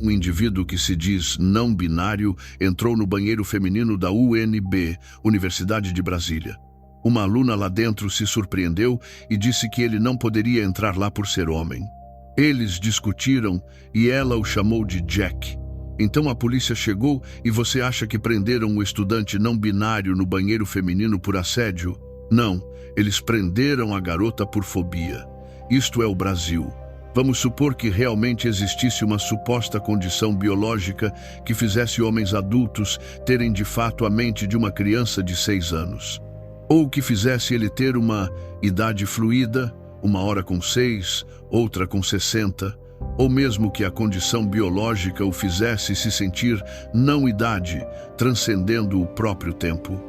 Um indivíduo que se diz não binário entrou no banheiro feminino da UNB, Universidade de Brasília. Uma aluna lá dentro se surpreendeu e disse que ele não poderia entrar lá por ser homem. Eles discutiram e ela o chamou de Jack. Então a polícia chegou e você acha que prenderam o estudante não binário no banheiro feminino por assédio? Não, eles prenderam a garota por fobia. Isto é o Brasil. Vamos supor que realmente existisse uma suposta condição biológica que fizesse homens adultos terem de fato a mente de uma criança de 6 anos. Ou que fizesse ele ter uma idade fluida, uma hora com 6, outra com 60, ou mesmo que a condição biológica o fizesse se sentir não-idade, transcendendo o próprio tempo.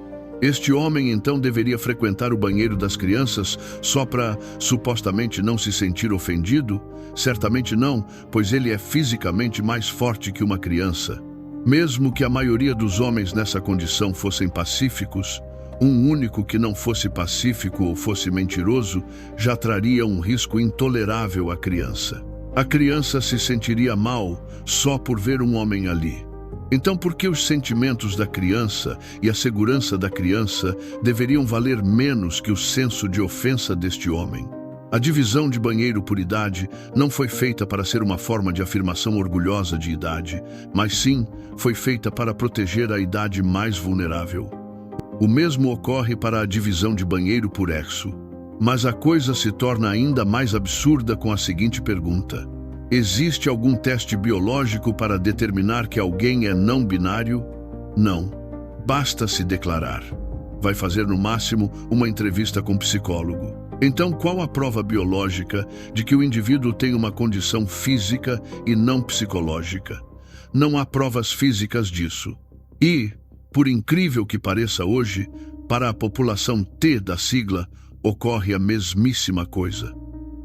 Este homem então deveria frequentar o banheiro das crianças só para supostamente não se sentir ofendido? Certamente não, pois ele é fisicamente mais forte que uma criança. Mesmo que a maioria dos homens nessa condição fossem pacíficos, um único que não fosse pacífico ou fosse mentiroso já traria um risco intolerável à criança. A criança se sentiria mal só por ver um homem ali. Então, por que os sentimentos da criança e a segurança da criança deveriam valer menos que o senso de ofensa deste homem? A divisão de banheiro por idade não foi feita para ser uma forma de afirmação orgulhosa de idade, mas sim foi feita para proteger a idade mais vulnerável. O mesmo ocorre para a divisão de banheiro por sexo. Mas a coisa se torna ainda mais absurda com a seguinte pergunta: existe algum teste biológico para determinar que alguém é não binário? Não. Basta se declarar. Vai fazer no máximo uma entrevista com um psicólogo. Então, qual a prova biológica de que o indivíduo tem uma condição física e não psicológica? Não há provas físicas disso. E, por incrível que pareça hoje, para a população T da sigla, ocorre a mesmíssima coisa.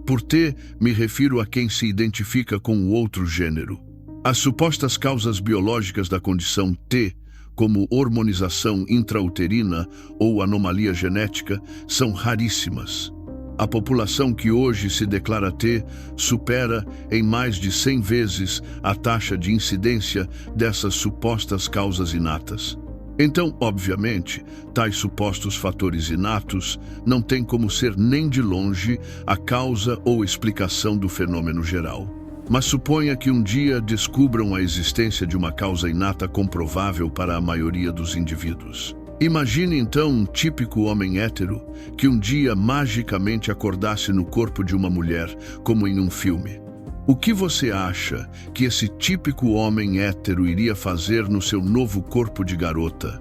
Por T, me refiro a quem se identifica com o outro gênero. As supostas causas biológicas da condição T, como hormonização intrauterina ou anomalia genética, são raríssimas. A população que hoje se declara T supera em mais de 100 vezes a taxa de incidência dessas supostas causas inatas. Então, obviamente, tais supostos fatores inatos não têm como ser nem de longe a causa ou explicação do fenômeno geral. Mas suponha que um dia descubram a existência de uma causa inata comprovável para a maioria dos indivíduos. Imagine então um típico homem hétero que um dia magicamente acordasse no corpo de uma mulher, como em um filme. O que você acha que esse típico homem hétero iria fazer no seu novo corpo de garota?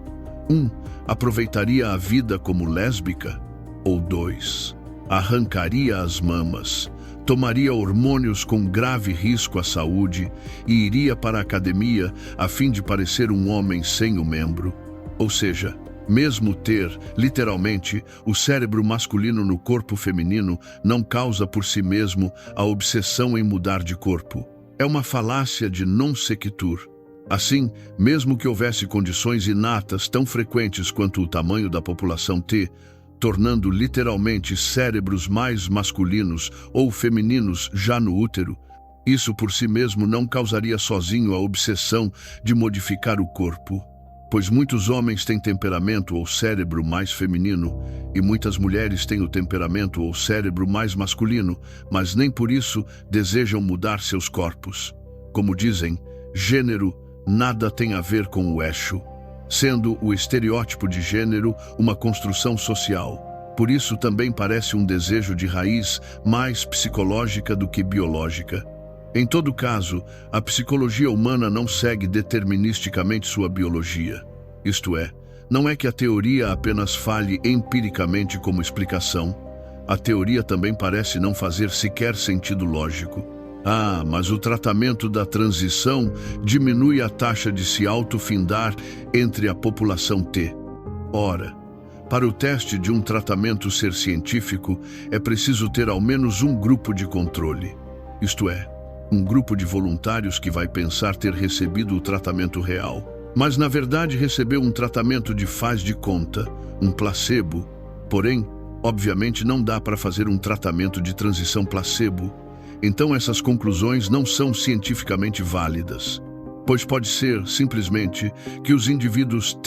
1. Aproveitaria a vida como lésbica? Ou 2. Arrancaria as mamas, tomaria hormônios com grave risco à saúde e iria para a academia a fim de parecer um homem sem o membro? Ou seja, mesmo ter, literalmente, o cérebro masculino no corpo feminino não causa por si mesmo a obsessão em mudar de corpo. É uma falácia de non sequitur. Assim, mesmo que houvesse condições inatas tão frequentes quanto o tamanho da população T, tornando literalmente cérebros mais masculinos ou femininos já no útero, isso por si mesmo não causaria sozinho a obsessão de modificar o corpo. Pois muitos homens têm temperamento ou cérebro mais feminino e muitas mulheres têm o temperamento ou cérebro mais masculino, mas nem por isso desejam mudar seus corpos. Como dizem, gênero nada tem a ver com o eixo, sendo o estereótipo de gênero uma construção social. Por isso também parece um desejo de raiz mais psicológica do que biológica. Em todo caso, a psicologia humana não segue deterministicamente sua biologia. Isto é, não é que a teoria apenas fale empiricamente como explicação. A teoria também parece não fazer sequer sentido lógico. Mas o tratamento da transição diminui a taxa de se autofindar entre a população T. Ora, para o teste de um tratamento ser científico, é preciso ter ao menos um grupo de controle. Isto é, um grupo de voluntários que vai pensar ter recebido o tratamento real, mas na verdade recebeu um tratamento de faz de conta, um placebo. Porém, obviamente não dá para fazer um tratamento de transição placebo. então essas conclusões não são cientificamente válidas. Pois pode ser, simplesmente, que os indivíduos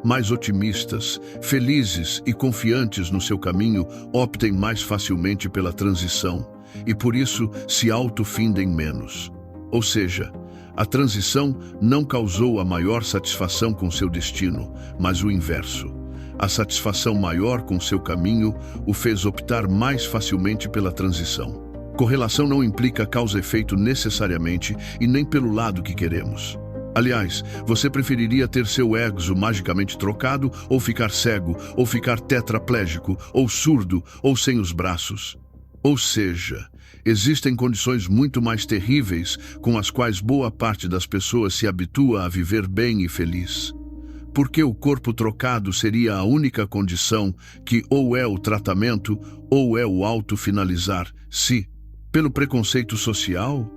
mais otimistas, felizes e confiantes no seu caminho optem mais facilmente pela transição e, por isso, se autofindem menos. Ou seja, a transição não causou a maior satisfação com seu destino, mas o inverso. A satisfação maior com seu caminho o fez optar mais facilmente pela transição. Correlação não implica causa-efeito necessariamente e nem pelo lado que queremos. Aliás, você preferiria ter seu ego magicamente trocado, ou ficar cego, ou ficar tetraplégico, ou surdo, ou sem os braços? Ou seja, existem condições muito mais terríveis com as quais boa parte das pessoas se habitua a viver bem e feliz. Porque o corpo trocado seria a única condição que ou é o tratamento ou é o auto-finalizar-se. Pelo preconceito social,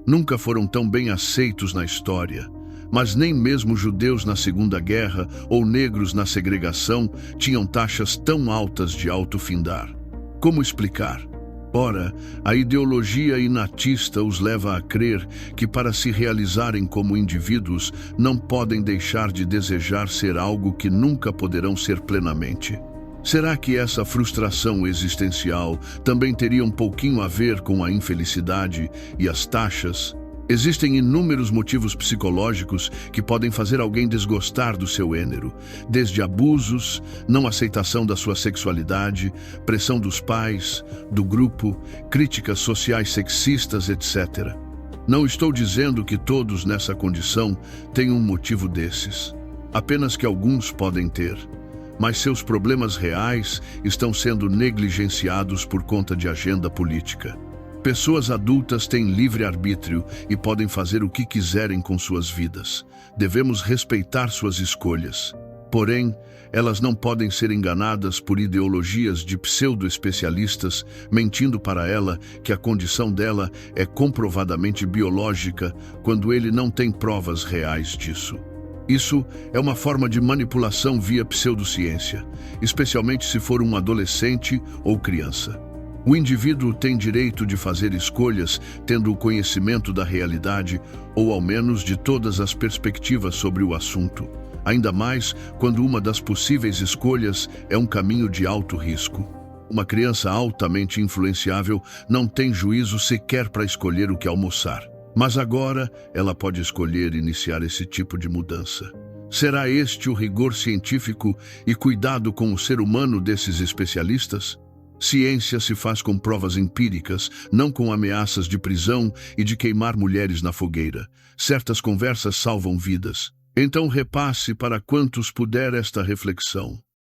nunca foram tão bem aceitos na história, mas nem mesmo judeus na Segunda Guerra ou negros na segregação tinham taxas tão altas de autofindar. Como explicar? Ora, a ideologia inatista os leva a crer que para se realizarem como indivíduos não podem deixar de desejar ser algo que nunca poderão ser plenamente. Será que essa frustração existencial também teria um pouquinho a ver com a infelicidade e as taxas? Existem inúmeros motivos psicológicos que podem fazer alguém desgostar do seu gênero, desde abusos, não aceitação da sua sexualidade, pressão dos pais, do grupo, críticas sociais sexistas, etc. Não estou dizendo que todos nessa condição têm um motivo desses, apenas que alguns podem ter. Mas seus problemas reais estão sendo negligenciados por conta de agenda política. Pessoas adultas têm livre-arbítrio e podem fazer o que quiserem com suas vidas. Devemos respeitar suas escolhas. Porém, elas não podem ser enganadas por ideologias de pseudo-especialistas, mentindo para ela que a condição dela é comprovadamente biológica, quando ele não tem provas reais disso. Isso é uma forma de manipulação via pseudociência, especialmente se for um adolescente ou criança. O indivíduo tem direito de fazer escolhas tendo o conhecimento da realidade, ou ao menos de todas as perspectivas sobre o assunto, ainda mais quando uma das possíveis escolhas é um caminho de alto risco. Uma criança altamente influenciável não tem juízo sequer para escolher o que almoçar. Mas agora ela pode escolher iniciar esse tipo de mudança. Será este o rigor científico e cuidado com o ser humano desses especialistas? Ciência se faz com provas empíricas, não com ameaças de prisão e de queimar mulheres na fogueira. Certas conversas salvam vidas. Então repasse para quantos puder esta reflexão.